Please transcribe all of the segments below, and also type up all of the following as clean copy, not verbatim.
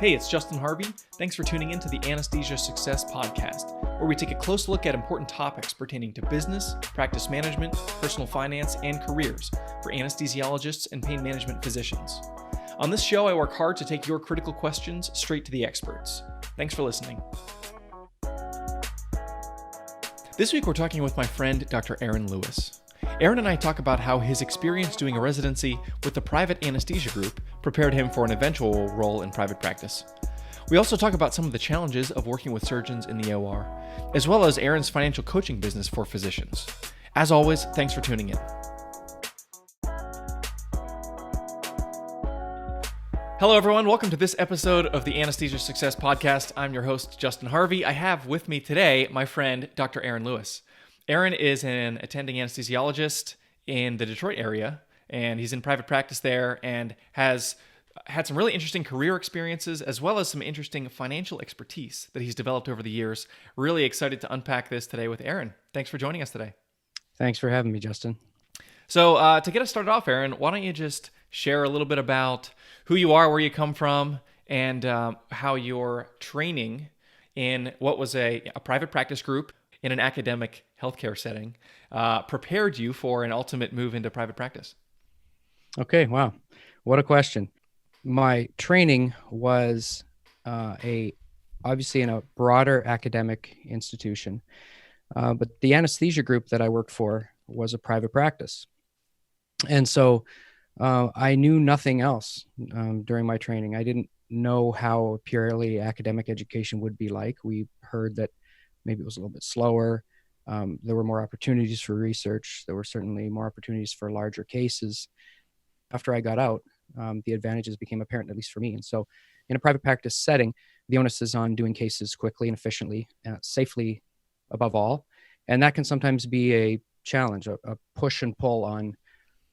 Hey, it's Justin Harvey. Thanks for tuning in to the Anesthesia Success Podcast, where we take a close look at important topics pertaining to business, practice management, personal finance, and careers for anesthesiologists and pain management physicians. On this show, I work hard to take your critical questions straight to the experts. Thanks for listening. This week, we're talking with my friend, Dr. Aaron Lewis. Aaron and I talk about how his experience doing a residency with the private anesthesia group prepared him for an eventual role in private practice. We also talk about some of the challenges of working with surgeons in the OR, as well as Aaron's financial coaching business for physicians. As always, thanks for tuning in. Hello, everyone. Welcome to this episode of the Anesthesia Success Podcast. I'm your host, Justin Harvey. I have with me today my friend, Dr. Aaron Lewis. Aaron is an attending anesthesiologist in the Detroit area, and he's in private practice there and has had some really interesting career experiences as well as some interesting financial expertise that he's developed over the years. Really excited to unpack this today with Aaron. Thanks for joining us today. Thanks for having me, Justin. So to get us started off, Aaron, why don't you just share a little bit about who you are, where you come from, and how your training in what was a private practice group in an academic healthcare setting prepared you for an ultimate move into private practice? Okay, wow. What a question. My training was obviously in a broader academic institution, but the anesthesia group that I worked for was a private practice. And so I knew nothing else during my training. I didn't know how a purely academic education would be like. We heard that maybe it was a little bit slower. There were more opportunities for research. There were certainly more opportunities for larger cases. After I got out, the advantages became apparent, at least for me. And so in a private practice setting, the onus is on doing cases quickly and efficiently, safely above all. And that can sometimes be a challenge, a push and pull on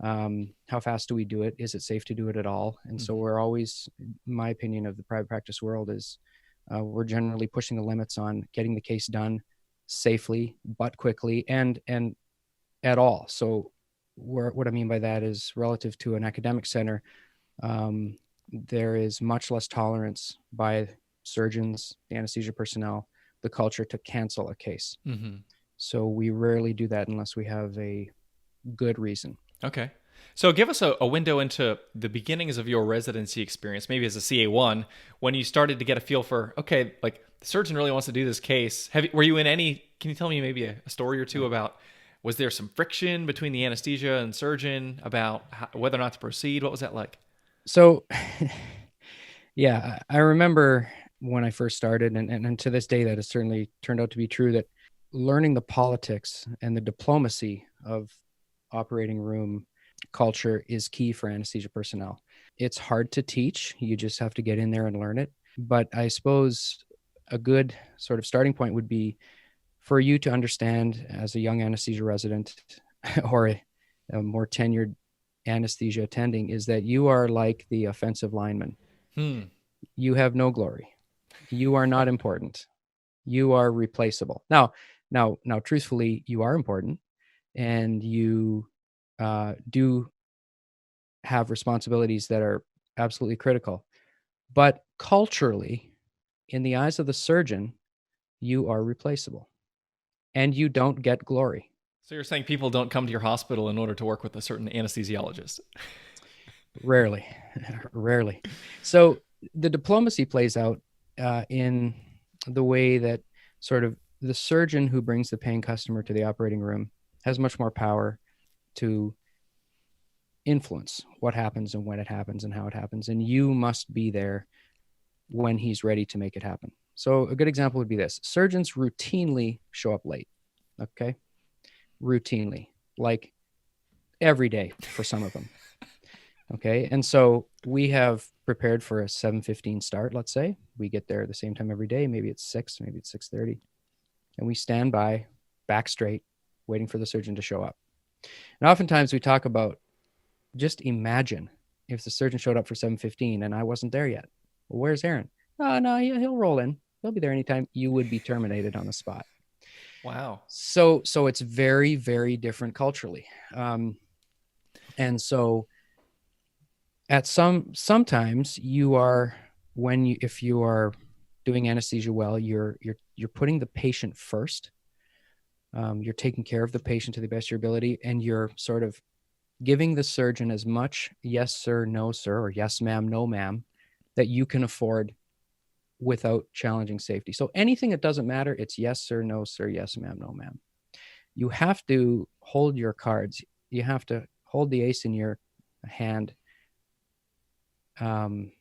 how fast do we do it? Is it safe to do it at all? And so we're always, my opinion of the private practice world is we're generally pushing the limits on getting the case done safely, but quickly and at all. So what I mean by that is relative to an academic center, there is much less tolerance by surgeons, the anesthesia personnel, the culture to cancel a case. Mm-hmm. So we rarely do that unless we have a good reason. Okay. So give us a window into the beginnings of your residency experience, maybe as a CA1, when you started to get a feel for, okay, like the surgeon really wants to do this case. Were you in any, can you tell me maybe a story or two about, was there some friction between the anesthesia and surgeon about whether or not to proceed? What was that like? So, yeah, I remember when I first started, and to this day, that has certainly turned out to be true, that learning the politics and the diplomacy of operating room culture is key for anesthesia personnel. It's hard to teach. You just have to get in there and learn it. But I suppose a good sort of starting point would be for you to understand as a young anesthesia resident or a more tenured anesthesia attending is that you are like the offensive lineman. You have no glory. You are not important. You are replaceable. Now, truthfully, you are important and you do have responsibilities that are absolutely critical. But culturally, in the eyes of the surgeon, you are replaceable and you don't get glory. So you're saying people don't come to your hospital in order to work with a certain anesthesiologist? Rarely. So the diplomacy plays out in the way that sort of the surgeon who brings the paying customer to the operating room has much more power to influence what happens and when it happens and how it happens. And you must be there when he's ready to make it happen. So a good example would be this. Surgeons routinely show up late. Okay. Routinely, like every day for some of them. Okay. And so we have prepared for a 7:15 start. Let's say we get there at the same time every day. Maybe it's 6, maybe it's 6:30. And we stand by back straight, waiting for the surgeon to show up. And oftentimes we talk about, just imagine if the surgeon showed up for 7:15 and I wasn't there yet. Well, where's Aaron? Oh, no, he'll roll in. He'll be there anytime. You would be terminated on the spot. Wow. So it's very, very different culturally. And so sometimes you are if you are doing anesthesia well, you're putting the patient first. You're taking care of the patient to the best of your ability, and you're sort of giving the surgeon as much yes sir, no sir, or yes ma'am, no ma'am that you can afford without challenging safety. So anything that doesn't matter, it's yes sir, no sir, yes ma'am, no ma'am. You have to hold your cards. You have to hold the ace in your hand, and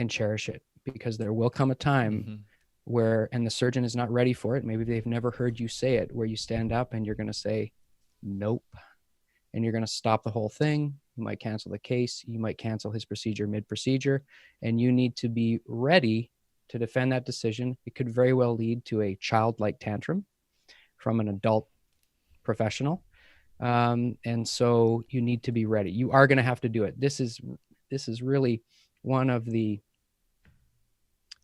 cherish it, because there will come a time where, and the surgeon is not ready for it. Maybe they've never heard you say it, where you stand up and you're going to say, nope. And you're going to stop the whole thing. You might cancel the case. You might cancel his procedure mid-procedure. And you need to be ready to defend that decision. It could very well lead to a childlike tantrum from an adult professional. And so you need to be ready. You are going to have to do it. This is really one of the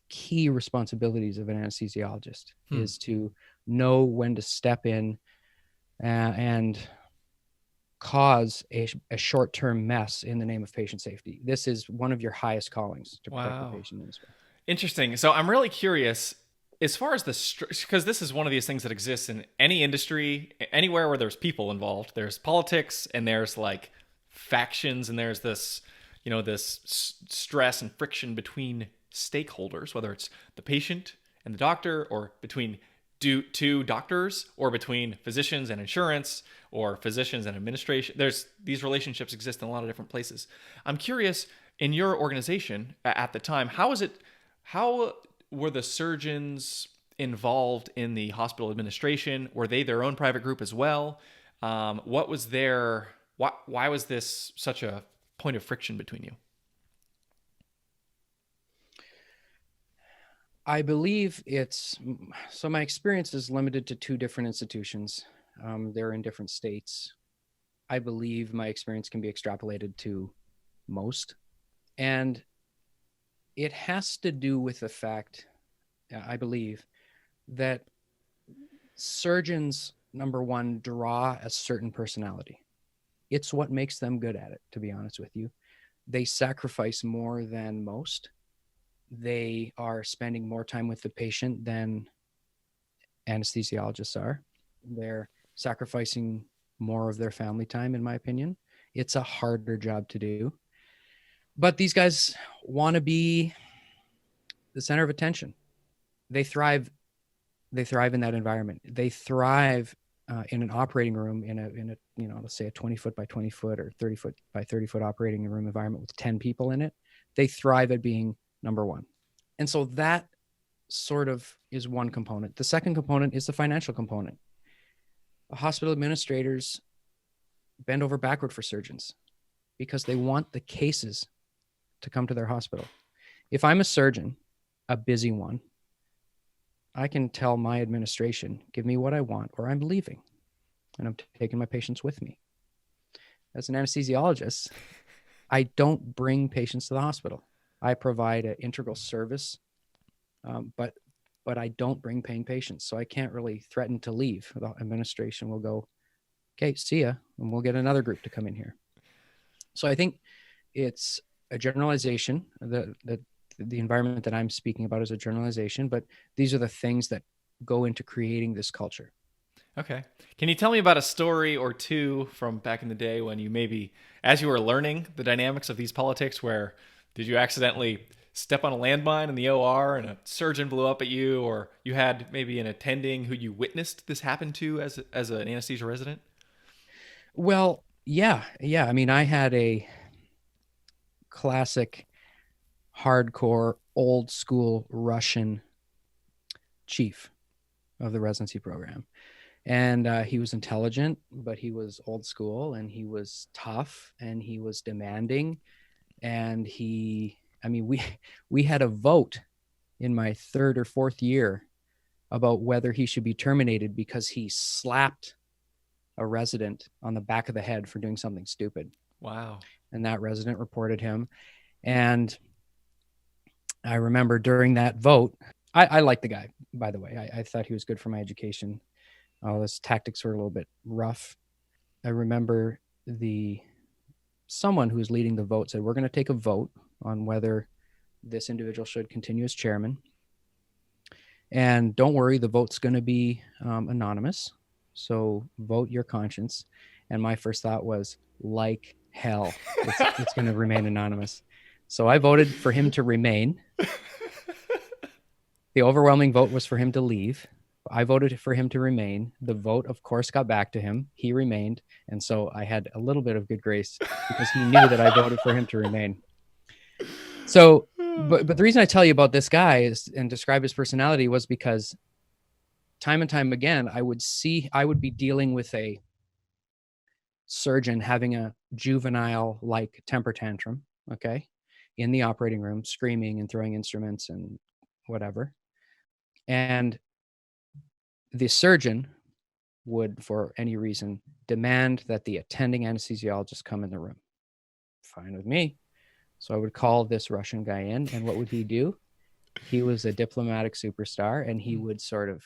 key responsibilities of an anesthesiologist, is to know when to step in and cause a short-term mess in the name of patient safety. This is one of your highest callings, to protect the patient in this way. Interesting. So I'm really curious, as far as because this is one of these things that exists in any industry, anywhere where there's people involved. There's politics, and there's like factions, and there's this, this stress and friction between stakeholders, whether it's the patient and the doctor, or between two doctors, or between physicians and insurance, or physicians and administration. These relationships exist in a lot of different places. I'm curious, in your organization at the time, how were the surgeons involved in the hospital administration? Were they their own private group as well? What was why was this such a point of friction between you? I believe so my experience is limited to 2 different institutions. They're in different states. I believe my experience can be extrapolated to most. And it has to do with the fact, I believe, that surgeons, number one, draw a certain personality. It's what makes them good at it, to be honest with you. They sacrifice more than most. They are spending more time with the patient than anesthesiologists are. They're sacrificing more of their family time, in my opinion. It's a harder job to do. But these guys want to be the center of attention. They thrive in that environment. They thrive in an operating room in a let's say a 20-foot by 20-foot or 30-foot by 30-foot operating room environment with 10 people in it. They thrive at being number one. And so that sort of is one component. The second component is the financial component. Hospital administrators bend over backward for surgeons because they want the cases to come to their hospital. If I'm a surgeon, a busy one, I can tell my administration, give me what I want or I'm leaving, and I'm taking my patients with me. As an anesthesiologist, I don't bring patients to the hospital. I provide an integral service, but I don't bring paying patients. So I can't really threaten to leave. The administration will go, okay, see ya, and we'll get another group to come in here. So I think it's a generalization. The environment that I'm speaking about is a generalization, but these are the things that go into creating this culture. Okay. Can you tell me about a story or two from back in the day when you maybe, as you were learning the dynamics of these politics, where did you accidentally step on a landmine in the OR and a surgeon blew up at you, or you had maybe an attending who you witnessed this happen to as an anesthesia resident? Well, yeah. I mean, I had a classic, hardcore, old school Russian chief of the residency program. And he was intelligent, but he was old school, and he was tough, and he was demanding. And we had a vote in my 3rd or 4th year about whether he should be terminated because he slapped a resident on the back of the head for doing something stupid. Wow. And that resident reported him. And I remember during that vote, I liked the guy, by the way. I thought he was good for my education. His tactics were a little bit rough. I remember someone who was leading the vote said, we're going to take a vote on whether this individual should continue as chairman. And don't worry, the vote's going to be anonymous. So vote your conscience. And my first thought was, like hell, it's going to remain anonymous. So I voted for him to remain. The overwhelming vote was for him to leave. I voted for him to remain. The vote, of course, got back to him. He remained. And so I had a little bit of good grace because he knew that I voted for him to remain. So, but the reason I tell you about this guy is, and describe his personality, was because time and time again, I would be dealing with a surgeon having a juvenile-like temper tantrum, okay, in the operating room, screaming and throwing instruments and whatever. And the surgeon would, for any reason, demand that the attending anesthesiologist come in the room. Fine with me. So I would call this Russian guy in, and what would he do? He was a diplomatic superstar, and he would sort of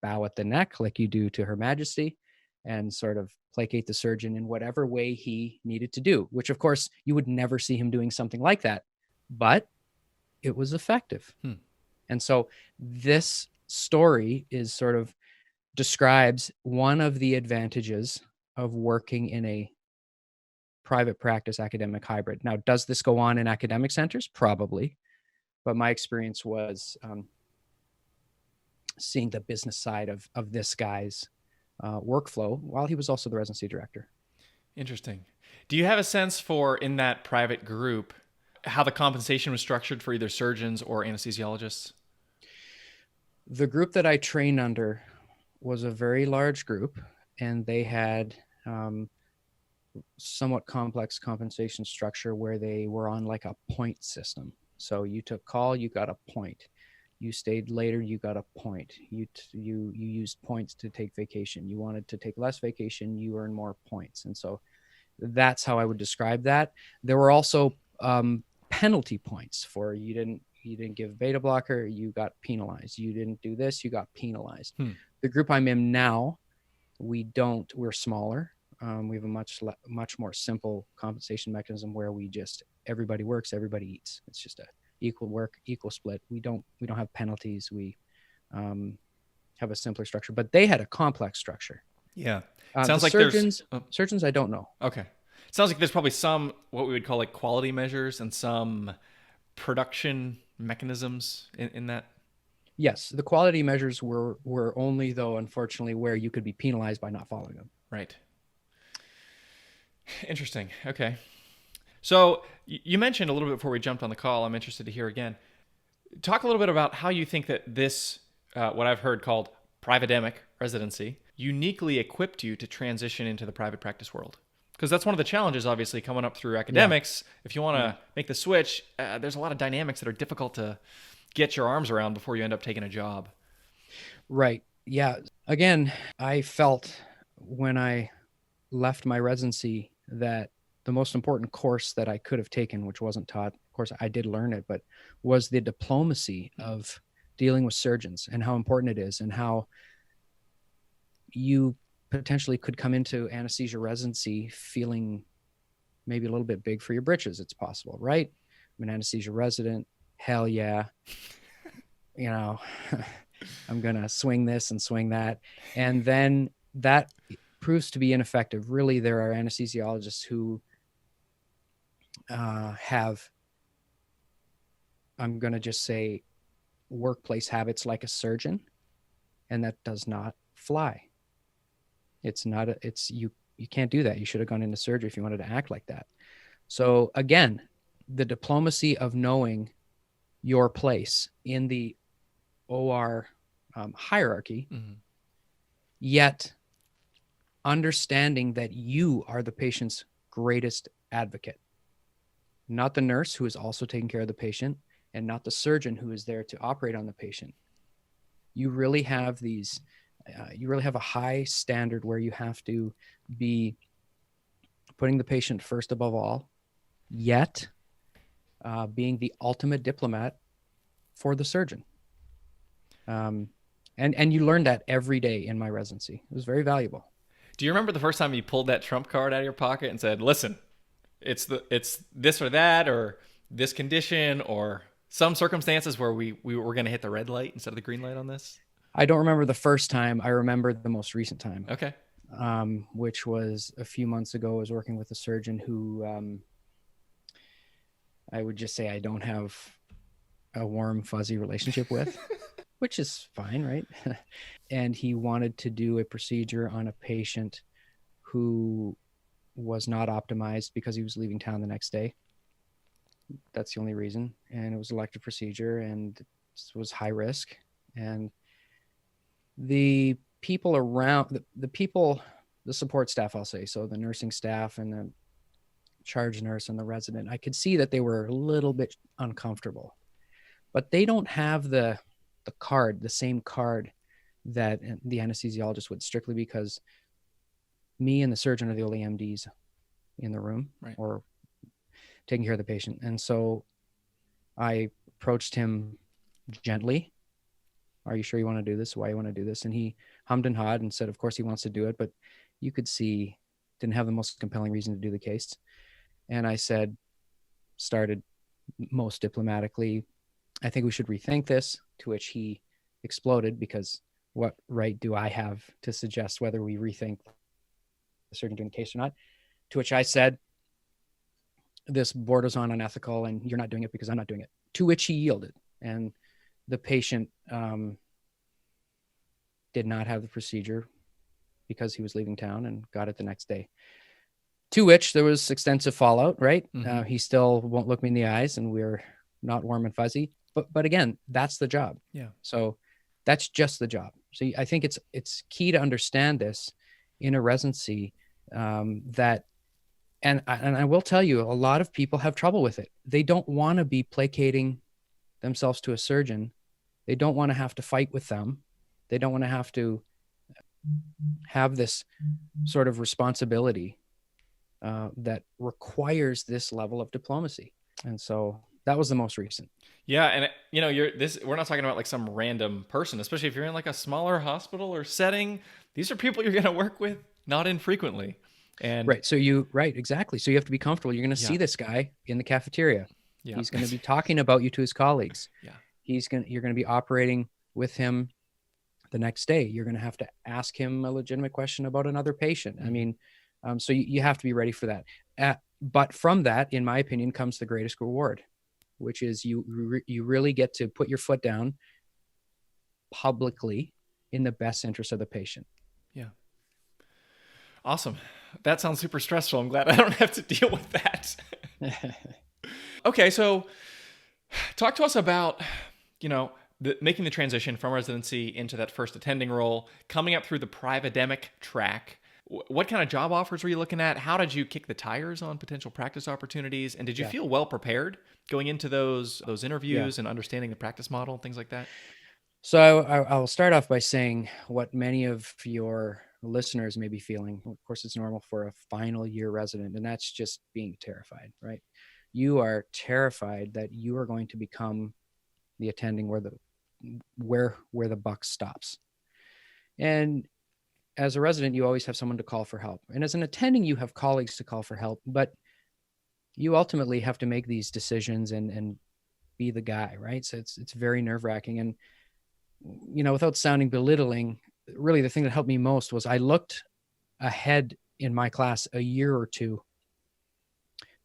bow at the neck like you do to Her Majesty and sort of placate the surgeon in whatever way he needed to do, which of course you would never see him doing something like that, but it was effective. And so this story is sort of describes one of the advantages of working in a private practice academic hybrid. Now, does this go on in academic centers? Probably. But my experience was seeing the business side of this guy's workflow while he was also the residency director. Interesting. Do you have a sense for, in that private group, how the compensation was structured for either surgeons or anesthesiologists? The group that I trained under was a very large group, and they had somewhat complex compensation structure where they were on like a point system. So you took call, you got a point. You stayed later, you got a point. You used points to take vacation. You wanted to take less vacation, you earn more points. And so that's how I would describe that. There were also penalty points for you didn't give beta blocker, you got penalized. You didn't do this, you got penalized. The group I'm in now, we're smaller. We have a much more simple compensation mechanism where everybody works, everybody eats. It's just a equal work, equal split. We don't have penalties. We have a simpler structure, but they had a complex structure. Yeah. Sounds like surgeons, I don't know. Okay. It sounds like there's probably some, what we would call like quality measures and some production mechanisms in that. Yes. The quality measures were only, though, unfortunately, where you could be penalized by not following them. Right. Interesting. Okay. So you mentioned a little bit before we jumped on the call, I'm interested to hear again. Talk a little bit about how you think that this, what I've heard called Privademic Residency, uniquely equipped you to transition into the private practice world. Because that's one of the challenges, obviously, coming up through academics. Yeah. If you want to make the switch, there's a lot of dynamics that are difficult to get your arms around before you end up taking a job. Right. Yeah. Again, I felt when I left my residency that the most important course that I could have taken, which wasn't taught, of course I did learn it, but was the diplomacy of dealing with surgeons and how important it is and how you potentially could come into anesthesia residency feeling maybe a little bit big for your britches. It's possible, right? I'm an anesthesia resident. Hell yeah. I'm going to swing this and swing that. And then that proves to be ineffective. Really, there are anesthesiologists who have, I'm going to just say, workplace habits like a surgeon, and that does not fly. You can't do that. You should have gone into surgery if you wanted to act like that. So again, the diplomacy of knowing your place in the OR hierarchy, yet understanding that you are the patient's greatest advocate, not the nurse who is also taking care of the patient and not the surgeon who is there to operate on the patient. You really have a high standard where you have to be putting the patient first above all, yet being the ultimate diplomat for the surgeon. And you learn that every day in my residency. It was very valuable. Do you remember the first time you pulled that trump card out of your pocket and said, listen, it's this or that, or this condition, or some circumstances where we were going to hit the red light instead of the green light on this? I don't remember the first time. I remember the most recent time, Okay. which was a few months ago. I was working with a surgeon who I would just say I don't have a warm, fuzzy relationship with, which is fine, right? And he wanted to do a procedure on a patient who was not optimized because he was leaving town the next day. That's the only reason. And it was an elective procedure and it was high risk. And the people around, the people, the support staff, I'll say, so the nursing staff and the charge nurse and the resident, I could see that they were a little bit uncomfortable, but they don't have the card, the same card that the anesthesiologist would, strictly because me and the surgeon are the only MDs in the room, right, or taking care of the patient. And so I approached him gently. Are you sure you want to do this? Why you want to do this? And he hummed and hawed and said, of course he wants to do it, but you could see didn't have the most compelling reason to do the case. And I started most diplomatically, I think we should rethink this, to which he exploded, because what right do I have to suggest whether we rethink the surgeon doing the case or not? To which I said, this borders on unethical and you're not doing it because I'm not doing it. To which he yielded. And the patient did not have the procedure because he was leaving town and got it the next day. To which there was extensive fallout, right? Mm-hmm. He still won't look me in the eyes and we're not warm and fuzzy. But again, that's the job. Yeah. So that's just the job. So I think it's key to understand this in a residency, that, and I will tell you, a lot of people have trouble with it. They don't want to be placating themselves to a surgeon. They don't want to have to fight with them. They don't want to have this sort of responsibility that requires this level of diplomacy. And so that was the most recent. Yeah, and we're not talking about like some random person, especially if you're in like a smaller hospital or setting. These are people you're going to work with not infrequently. And right. So exactly. So you have to be comfortable. You're going to see this guy in the cafeteria. Yeah. He's going to be talking about you to his colleagues. Yeah. You're going to be operating with him the next day. You're going to have to ask him a legitimate question about another patient. Mm-hmm. I mean, so you have to be ready for that. But from that, in my opinion, comes the greatest reward, which is you really get to put your foot down publicly in the best interest of the patient. Yeah. Awesome. That sounds super stressful. I'm glad I don't have to deal with that. Okay. So talk to us about, making the transition from residency into that first attending role, coming up through the Privademic track. What kind of job offers were you looking at? How did you kick the tires on potential practice opportunities? And did you feel well prepared going into those interviews and understanding the practice model and things like that? So I'll start off by saying what many of your listeners may be feeling. Of course, it's normal for a final year resident, and that's just being terrified, right? You are terrified that you are going to become the attending where the buck stops. And as a resident, you always have someone to call for help. And as an attending, you have colleagues to call for help, but you ultimately have to make these decisions and be the guy, right? So it's very nerve-wracking. And, without sounding belittling, really the thing that helped me most was I looked ahead in my class a year or two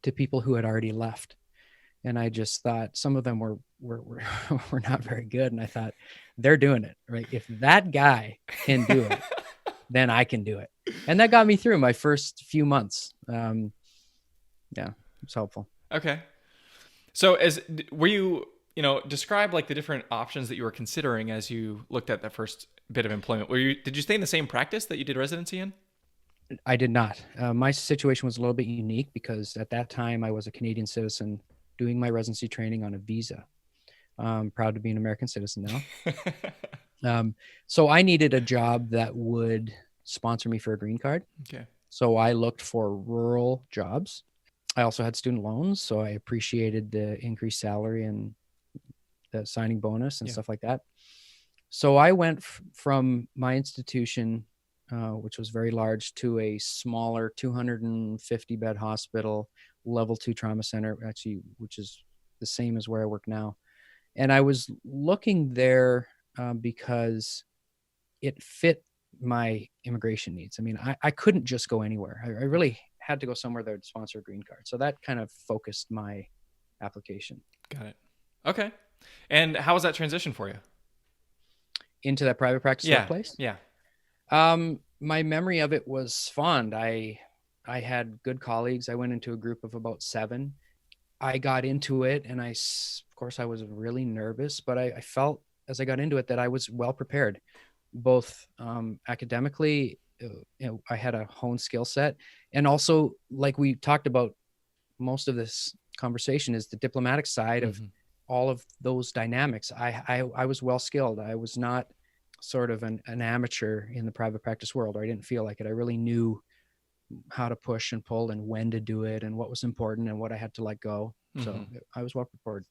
to people who had already left. And I just thought some of them were not very good. And I thought, they're doing it, right? If that guy can do it, then I can do it. And that got me through my first few months. It's helpful. Okay. So were you, describe like the different options that you were considering as you looked at that first bit of employment. Did you stay in the same practice that you did residency in? I did not. My situation was a little bit unique because at that time I was a Canadian citizen doing my residency training on a visa. Proud to be an American citizen now. So I needed a job that would sponsor me for a green card. Okay. So I looked for rural jobs. I also had student loans, so I appreciated the increased salary and the signing bonus and stuff like that. So I went from my institution, which was very large, to a smaller 250 bed hospital, level 2 trauma center, actually, which is the same as where I work now. And I was looking there because it fit my immigration needs. I mean, I couldn't just go anywhere. I really had to go somewhere that would sponsor a green card. So that kind of focused my application. Got it. Okay. And how was that transition for you? Into that private practice Yeah. workplace? Yeah. My memory of it was fond. I had good colleagues. I went into a group of about 7. I got into it, and of course, I was really nervous, but I felt as I got into it that I was well prepared, both academically. I had a honed skill set, and also, like we talked about, most of this conversation is the diplomatic side of all of those dynamics. I was well skilled. I was not sort of an amateur in the private practice world, or I didn't feel like it. I really knew how to push and pull and when to do it and what was important and what I had to let go. So I was well prepared.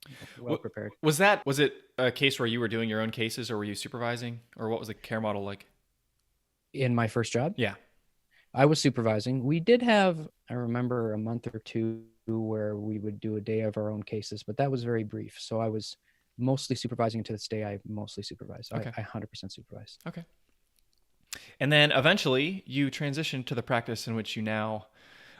Was it a case where you were doing your own cases, or were you supervising, or what was the care model like? In my first job? Yeah. I was supervising. We did have, I remember, a month or two where we would do a day of our own cases, but that was very brief. So I was mostly supervising. To this day, I mostly supervise. Okay. I 100% supervise. Okay. And then eventually you transitioned to the practice in which you now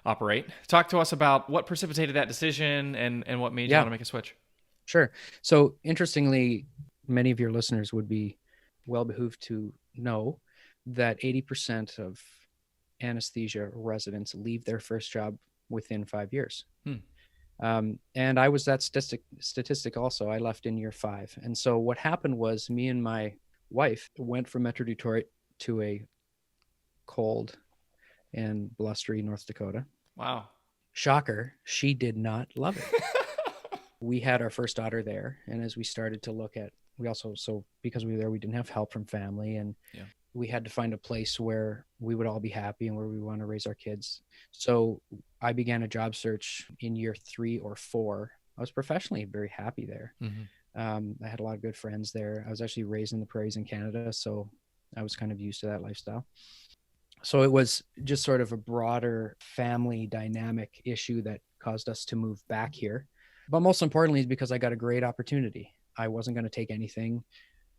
operate. Talk to us about what precipitated that decision and what made you want to make a switch. Sure. So interestingly, many of your listeners would be well behooved to know that 80% of anesthesia residents leave their first job within 5 years. And I was that statistic also. I left in year 5. And so what happened was me and my wife went from Metro Detroit to a cold and blustery North Dakota. Wow. Shocker. She did not love it. We had our first daughter there. And as we started to look at, because we were there, we didn't have help from family, and we had to find a place where we would all be happy and where we want to raise our kids. So I began a job search in year 3 or 4. I was professionally very happy there. I had a lot of good friends there. I was actually raised in the prairies in Canada, so I was kind of used to that lifestyle. So it was just sort of a broader family dynamic issue that caused us to move back here. But most importantly is because I got a great opportunity. I wasn't going to take anything.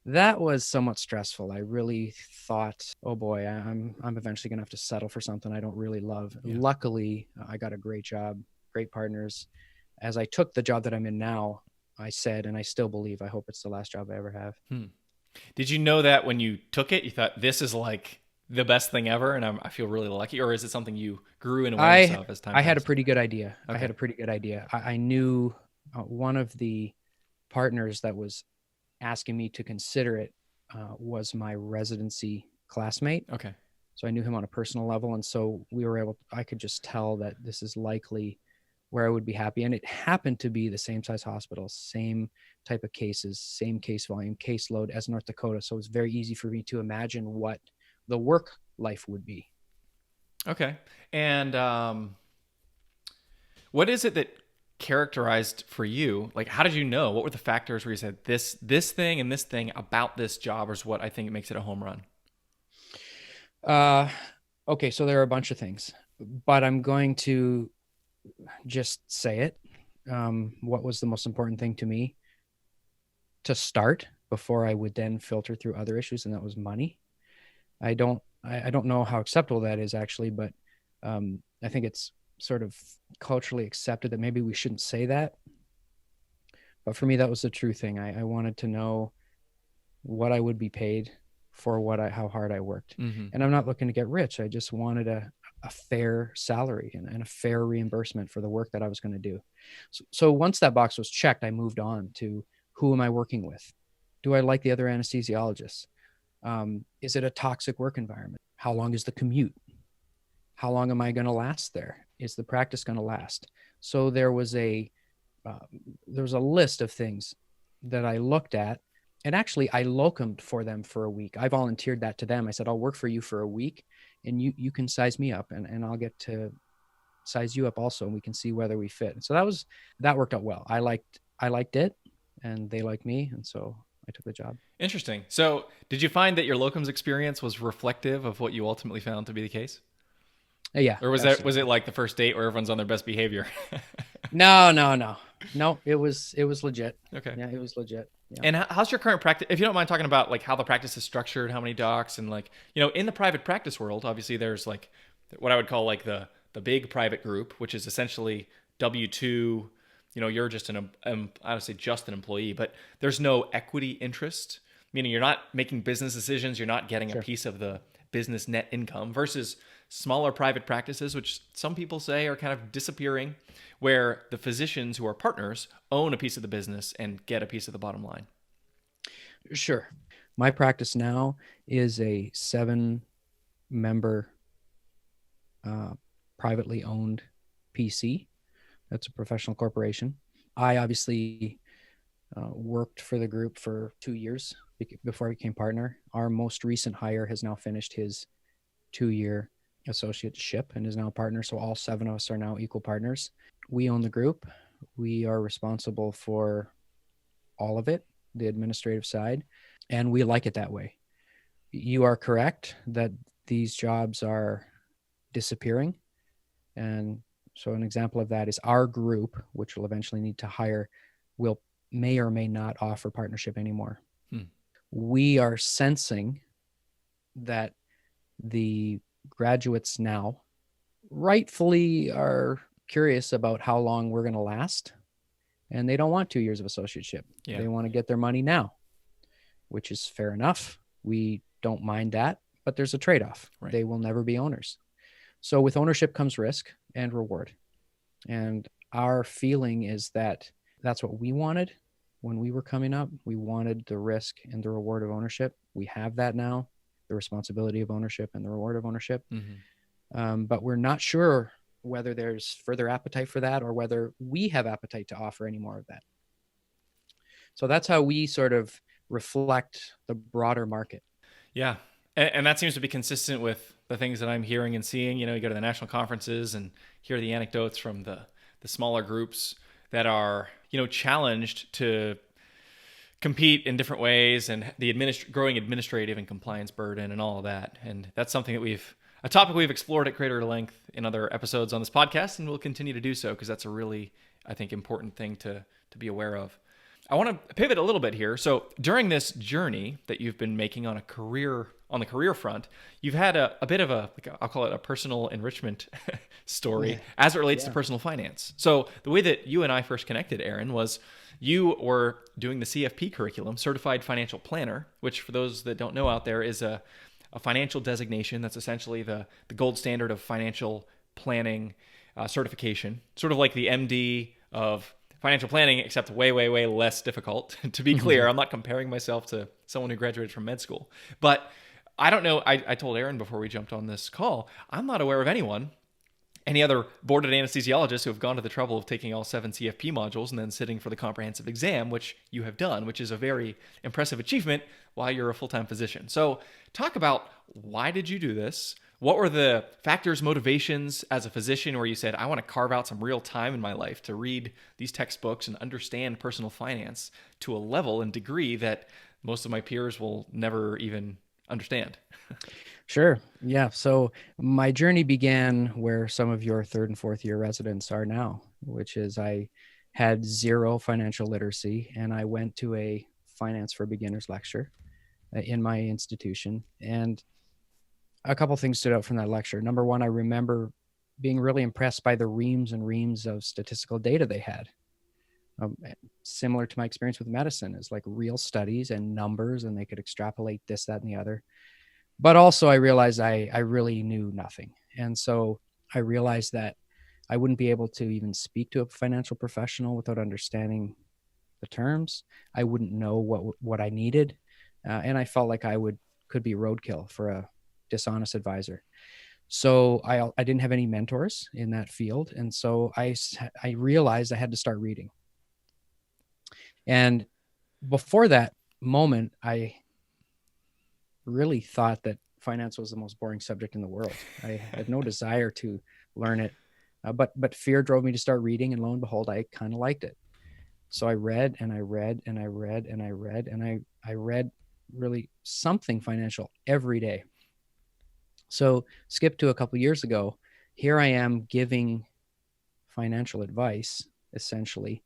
That was somewhat stressful. I really thought, oh boy, I'm eventually going to have to settle for something I don't really love. Luckily, I got a great job, great partners. As I took the job that I'm in now, I said, and I still believe, I hope it's the last job I ever have. Did you know that when you took it, you thought this is like the best thing ever and I feel really lucky? Or is it something you grew in awareness of as time passed? I had a pretty good idea. Okay. I had a pretty good idea. I knew one of the partners that was asking me to consider it was my residency classmate. Okay. So I knew him on a personal level. And so I could just tell that this is likely where I would be happy. And it happened to be the same size hospital, same type of cases, same case volume, caseload as North Dakota. So it was very easy for me to imagine what the work life would be. Okay. And what is it that characterized for you? Like, how did you know? What were the factors where you said this thing and this thing about this job is what I think makes it a home run? Okay. So there are a bunch of things, but I'm going to just say it. What was the most important thing to me to start before I would then filter through other issues? And that was money. I don't know how acceptable that is actually, but I think it's sort of culturally accepted that maybe we shouldn't say that. But for me, that was the true thing. I wanted to know what I would be paid for how hard I worked. And I'm not looking to get rich. I just wanted a fair salary and a fair reimbursement for the work that I was going to do. So once that box was checked, I moved on to who am I working with? Do I like the other anesthesiologists? Is it a toxic work environment? How long is the commute? How long am I going to last there? Is the practice going to last? So there was a list of things that I looked at, and actually I locumed for them for a week. I volunteered that to them. I said, I'll work for you for a week and you can size me up and I'll get to size you up also. And we can see whether we fit. And so that worked out well. I liked it and they liked me. And so I took the job. Interesting. So did you find that your locums experience was reflective of what you ultimately found to be the case? Yeah. Or was it like the first date where everyone's on their best behavior? No. No, it was legit. Okay. Yeah, it was legit. Yeah. And how's your current practice? If you don't mind talking about like how the practice is structured, how many docs, and like in the private practice world, obviously there's like what I would call like the big private group, which is essentially W-2. You're just I would say just an employee, but there's no equity interest, meaning you're not making business decisions, you're not getting a piece of the business net income versus smaller private practices, which some people say are kind of disappearing, where the physicians who are partners own a piece of the business and get a piece of the bottom line. Sure. My practice now is a 7-member privately owned PC. That's a professional corporation. I obviously worked for the group for 2 years before I became partner. Our most recent hire has now finished his 2-year associateship and is now a partner. So all 7 of us are now equal partners. We own the group. We are responsible for all of it, the administrative side, and we like it that way. You are correct that these jobs are disappearing. And so an example of that is our group, which will eventually need to hire, may or may not offer partnership anymore. We are sensing that the graduates now rightfully are curious about how long we're going to last, and they don't want 2 years of associateship. Yeah. They want to get their money now, which is fair enough. We don't mind that, but there's a trade-off. Right. They will never be owners. So with ownership comes risk and reward. And our feeling is that that's what we wanted when we were coming up. We wanted the risk and the reward of ownership. We have that now, the responsibility of ownership and the reward of ownership. But we're not sure whether there's further appetite for that or whether we have appetite to offer any more of that. So that's how we sort of reflect the broader market. Yeah. And that seems to be consistent with the things that I'm hearing and seeing. You go to the national conferences and hear the anecdotes from the smaller groups that are, challenged to compete in different ways, and the growing administrative and compliance burden and all of that. And that's something that a topic we've explored at greater length in other episodes on this podcast, and we'll continue to do so because that's a really, I think, important thing to be aware of. I want to pivot a little bit here. So during this journey that you've been making on the career front, you've had a bit of I'll call it a personal enrichment story as it relates to personal finance. So the way that you and I first connected, Aaron, was you were doing the CFP curriculum, Certified Financial Planner, which for those that don't know out there is a financial designation that's essentially the gold standard of financial planning certification, sort of like the MD of financial planning, except way, way, way less difficult. To be clear, I'm not comparing myself to someone who graduated from med school. But I don't know. I told Aaron before we jumped on this call, I'm not aware of any other boarded anesthesiologists who have gone to the trouble of taking all 7 CFP modules and then sitting for the comprehensive exam, which you have done, which is a very impressive achievement while you're a full-time physician. So talk about, why did you do this? What were the factors, motivations as a physician where you said, I want to carve out some real time in my life to read these textbooks and understand personal finance to a level and degree that most of my peers will never even understand? Sure. Yeah. So my journey began where some of your 3rd and 4th year residents are now, which is I had 0 financial literacy, and I went to a finance for beginners lecture in my institution. And a couple things stood out from that lecture. Number one, I remember being really impressed by the reams and reams of statistical data they had. Similar to my experience with medicine, is like real studies and numbers, and they could extrapolate this, that, and the other. But also I realized I really knew nothing. And so I realized that I wouldn't be able to even speak to a financial professional without understanding the terms. I wouldn't know what I needed. And I felt like could be roadkill for a dishonest advisor. So I didn't have any mentors in that field. And so I realized I had to start reading. And before that moment, I really thought that finance was the most boring subject in the world. I had no desire to learn it, but fear drove me to start reading, and lo and behold, I kind of liked it. So I read and I read and I read and I read and I read really something financial every day. So skip to a couple years ago, here I am giving financial advice, essentially,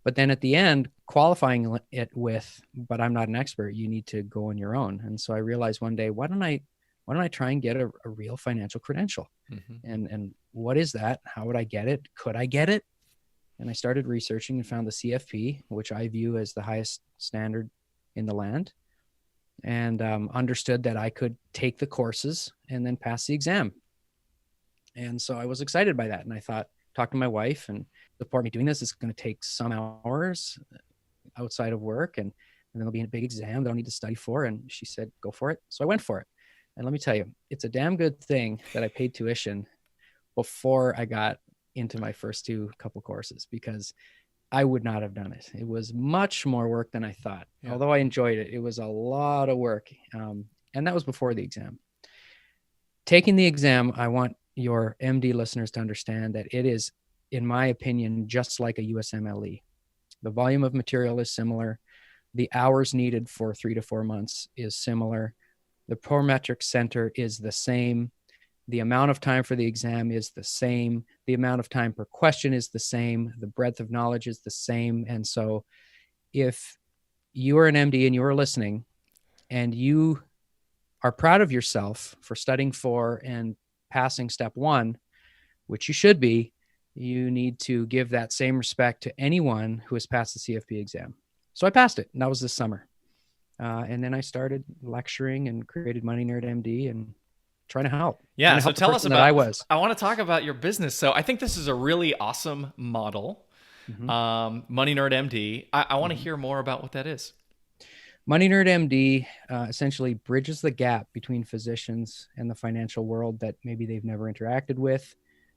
But then at the end, qualifying it with, but I'm not an expert, you need to go on your own. And so I realized one day, why don't I try and get a real financial credential? And what is that? How would I get it? Could I get it? And I started researching and found the CFP, which I view as the highest standard in the land, and understood that I could take the courses and then pass the exam. And so I was excited by that. And I thought, talk to my wife and support me doing this. It's going to take some hours outside of work, and then there'll be a big exam that I'll need to study for. And she said, go for it. So I went for it. And let me tell you, it's a damn good thing that I paid tuition before I got into my first couple courses, because I would not have done it. It was much more work than I thought. Yeah. Although I enjoyed it, it was a lot of work. And that was before the exam. Taking the exam, I want your MD listeners to understand that it is, in my opinion, just like a USMLE. The volume of material is similar. The hours needed for 3 to 4 months is similar. The prometric center is the same. The amount of time for the exam is the same. The amount of time per question is the same. The breadth of knowledge is the same. And so if you are an MD and you are listening and you are proud of yourself for studying for and passing step 1, which you should be, you need to give that same respect to anyone who has passed the CFP exam. So I passed it, and that was this summer. And then I started lecturing and created Money Nerd MD and trying to help. Yeah. So tell us about, I want to talk about your business. So I think this is a really awesome model. Money Nerd MD. I want to hear more about what that is. Money Nerd MD essentially bridges the gap between physicians and the financial world that maybe they've never interacted with,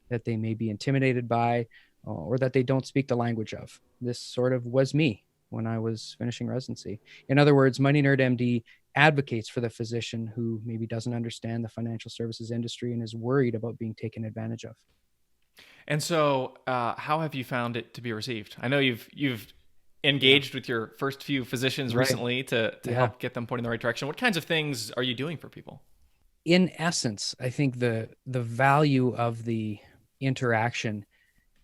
that they may be intimidated by, or that they don't speak the language of. This sort of was me when I was finishing residency. In other words, Money Nerd MD advocates for the physician who maybe doesn't understand the financial services industry and is worried about being taken advantage of. And so how have you found it to be received? I know you've engaged with your first few physicians recently to help get them pointing in the right direction. What kinds of things are you doing for people? In essence, I think the value of the interaction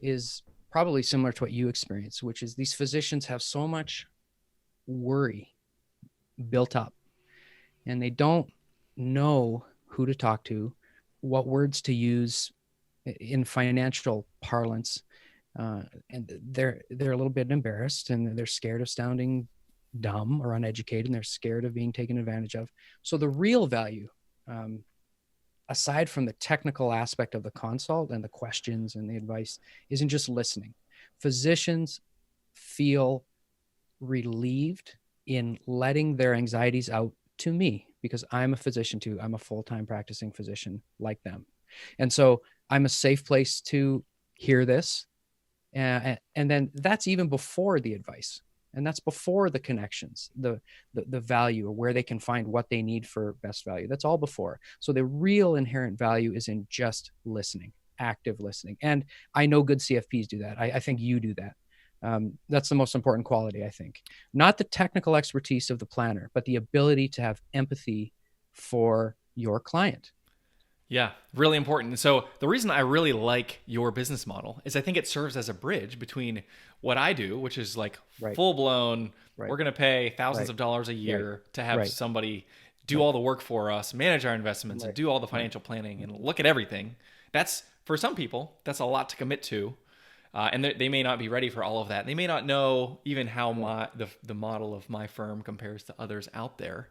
is probably similar to what you experience, which is these physicians have so much worry built up, and they don't know who to talk to, what words to use in financial parlance. And they're a little bit embarrassed, and they're scared of sounding dumb or uneducated, and they're scared of being taken advantage of. So the real value, aside from the technical aspect of the consult and the questions and the advice, isn't just listening. Physicians feel relieved in letting their anxieties out to me, because I'm a physician too. I'm a full-time practicing physician like them. And so I'm a safe place to hear this. And then that's even before the advice. And that's before the connections, the value, or where they can find what they need for best value. That's all before. So the real inherent value is in just listening, active listening. And I know good CFPs do that. I think you do that. That's the most important quality, I think. Not the technical expertise of the planner, but the ability to have empathy for your client. Yeah, really important. So the reason I really like your business model is I think it serves as a bridge between what I do, which is like full blown, we're going to pay thousands of dollars a year to have somebody do all the work for us, manage our investments, and do all the financial planning and look at everything. That's, for some people, that's a lot to commit to. And they may not be ready for all of that. They may not know even how the model of my firm compares to others out there.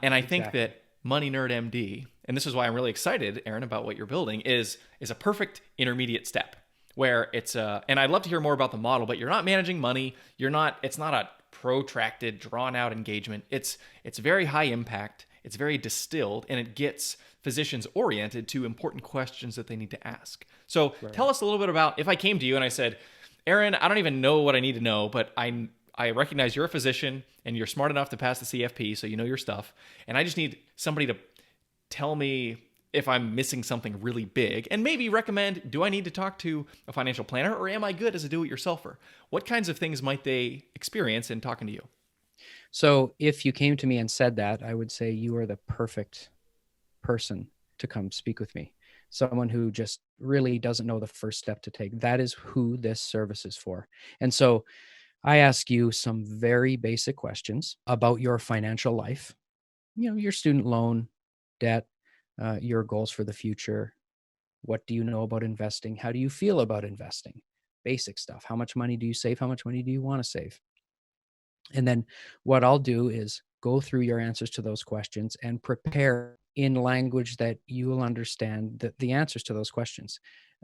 And I think that Money Nerd MD, and this is why I'm really excited, Aaron, about what you're building, is a perfect intermediate step where it's and I'd love to hear more about the model, but you're not managing money. It's not a protracted, drawn out engagement. It's very high impact. It's very distilled, and it gets physicians oriented to important questions that they need to ask. So tell us a little bit about, if I came to you and I said, Aaron, I don't even know what I need to know, but I recognize you're a physician and you're smart enough to pass the CFP, so you know your stuff. And I just need somebody to tell me if I'm missing something really big, and maybe recommend, do I need to talk to a financial planner, or am I good as a do-it-yourselfer? What kinds of things might they experience in talking to you? So if you came to me and said that, I would say you are the perfect person to come speak with me. Someone who just really doesn't know the first step to take. That is who this service is for. And so I ask you some very basic questions about your financial life, your student loan, debt, your goals for the future. What do you know about investing? How do you feel about investing? Basic stuff. How much money do you save? How much money do you want to save? And then what I'll do is go through your answers to those questions and prepare in language that you will understand the answers to those questions.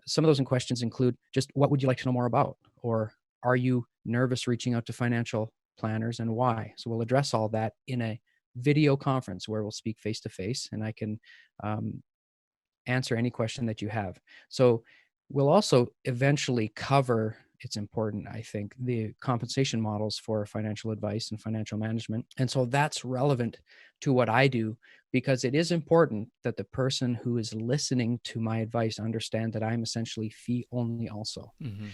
Some of those questions include just what would you like to know more about? Or are you nervous reaching out to financial planners and why? So we'll address all that in a video conference where we'll speak face to face and I can answer any question that you have. So we'll also eventually cover, it's important, I think, the compensation models for financial advice and financial management. And so that's relevant to what I do because it is important that the person who is listening to my advice understand that I'm essentially fee only also. Mm-hmm.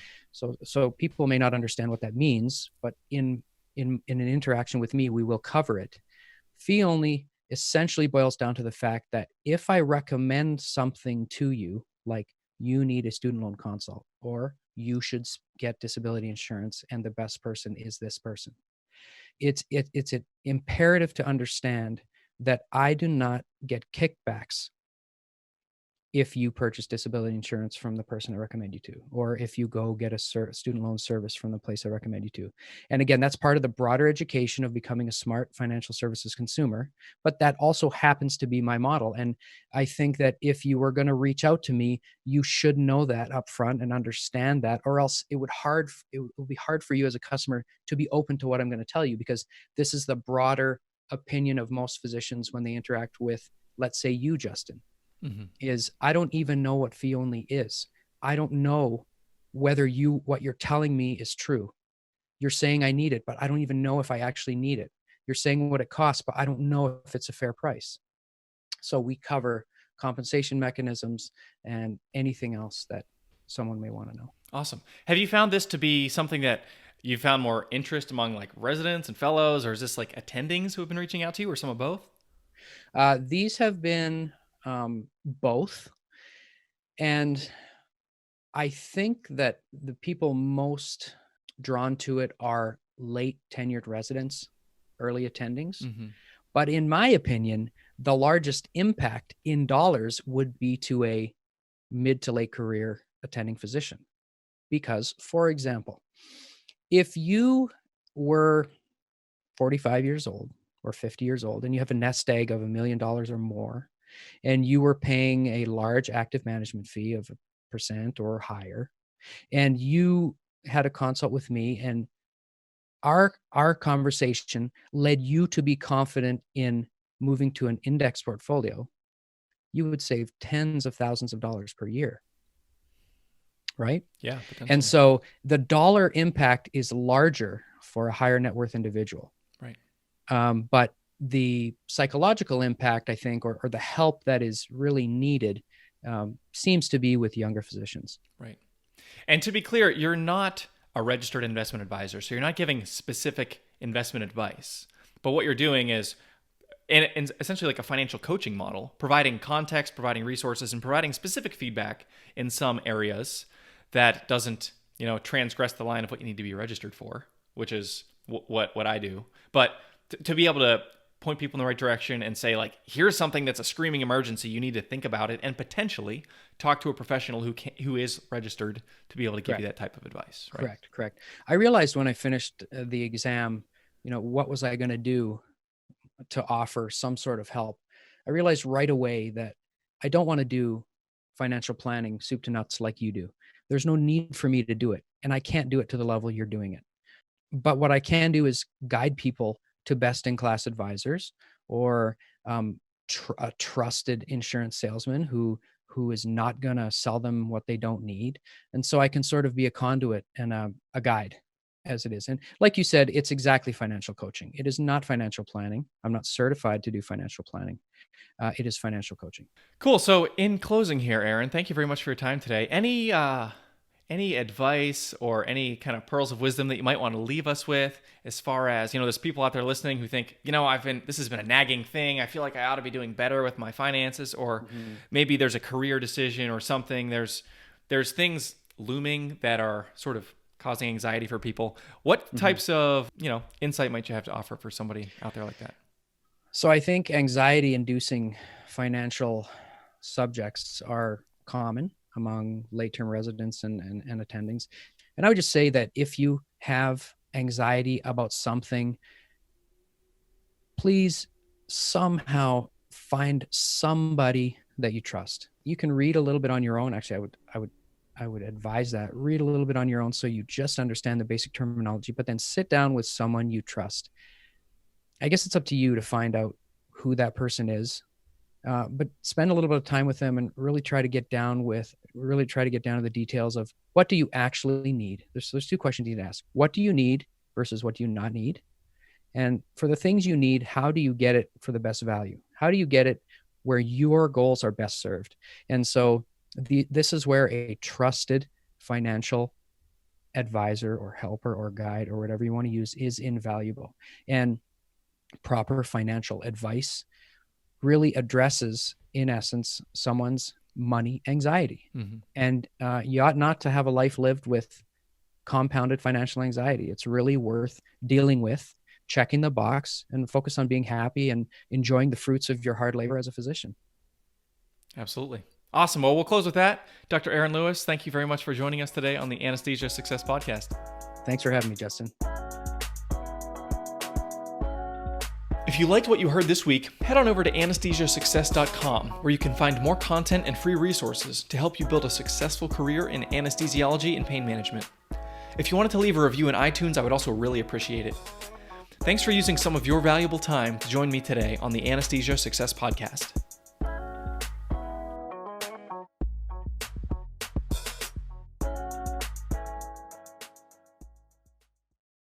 So people may not understand what that means, but in an interaction with me, we will cover it. Fee only essentially boils down to the fact that if I recommend something to you, like you need a student loan consult or you should get disability insurance and the best person is this person, it's an imperative to understand that I do not get kickbacks if you purchase disability insurance from the person I recommend you to, or if you go get a student loan service from the place I recommend you to. And again, that's part of the broader education of becoming a smart financial services consumer, but that also happens to be my model. And I think that if you were going to reach out to me, you should know that up front and understand that, or else it would be hard for you as a customer to be open to what I'm going to tell you, because this is the broader opinion of most physicians when they interact with, let's say, you, Justin. Mm-hmm. Is I don't even know what fee only is. I don't know whether what you're telling me is true. You're saying I need it, but I don't even know if I actually need it. You're saying what it costs, but I don't know if it's a fair price. So we cover compensation mechanisms and anything else that someone may want to know. Awesome. Have you found this to be something that you found more interest among like residents and fellows, or is this like attendings who have been reaching out to you, or some of both? These have been both. And I think that the people most drawn to it are late tenured residents, early attendings. Mm-hmm. But in my opinion, the largest impact in dollars would be to a mid to late career attending physician. Because, for example, if you were 45 years old or 50 years old and you have a nest egg of $1 million or more, and you were paying a large active management fee of 1% or higher, and you had a consult with me, and our conversation led you to be confident in moving to an index portfolio, you would save tens of thousands of dollars per year. Right? Yeah. And so the dollar impact is larger for a higher net worth individual. Right. But the psychological impact, I think, or the help that is really needed seems to be with younger physicians. Right. And to be clear, you're not a registered investment advisor, so you're not giving specific investment advice. But what you're doing is and essentially like a financial coaching model, providing context, providing resources, and providing specific feedback in some areas that doesn't, transgress the line of what you need to be registered for, which is what I do. But to be able to point people in the right direction and say, like, here's something that's a screaming emergency, you need to think about it, and potentially talk to a professional who is registered to be able to give you that type of advice. Right? Correct. I realized when I finished the exam, what was I going to do to offer some sort of help? I realized right away that I don't want to do financial planning soup to nuts like you do. There's no need for me to do it, and I can't do it to the level you're doing it. But what I can do is guide people to best-in-class advisors, or a trusted insurance salesman who is not going to sell them what they don't need. And so I can sort of be a conduit and a guide as it is. And like you said, it's exactly financial coaching. It is not financial planning. I'm not certified to do financial planning. It is financial coaching. Cool. So in closing here, Aaron, thank you very much for your time today. Any advice or any kind of pearls of wisdom that you might want to leave us with, as far as, there's people out there listening who think, this has been a nagging thing. I feel like I ought to be doing better with my finances, or maybe there's a career decision or something. There's things looming that are sort of causing anxiety for people. What types of, insight might you have to offer for somebody out there like that? So I think anxiety-inducing financial subjects are common among late-term residents and attendings. And I would just say that if you have anxiety about something, please somehow find somebody that you trust. You can read a little bit on your own. Actually, I would advise that. Read a little bit on your own so you just understand the basic terminology, but then sit down with someone you trust. I guess it's up to you to find out who that person is, but spend a little bit of time with them and really try to get down to the details of what do you actually need. There's two questions you need to ask. What do you need versus what do you not need? And for the things you need, how do you get it for the best value? How do you get it where your goals are best served? And so this is where a trusted financial advisor or helper or guide or whatever you want to use is invaluable. And proper financial advice really addresses, in essence, someone's money anxiety. And you ought not to have a life lived with compounded financial anxiety. It's really worth dealing with, checking the box, and focus on being happy and enjoying the fruits of your hard labor as a physician. Absolutely. Awesome. Well, we'll close with that. Dr. Aaron Lewis, thank you very much for joining us today on the Anesthesia Success Podcast. Thanks for having me, Justin. If you liked what you heard this week, head on over to anesthesiasuccess.com, where you can find more content and free resources to help you build a successful career in anesthesiology and pain management. If you wanted to leave a review in iTunes, I would also really appreciate it. Thanks for using some of your valuable time to join me today on the Anesthesia Success Podcast.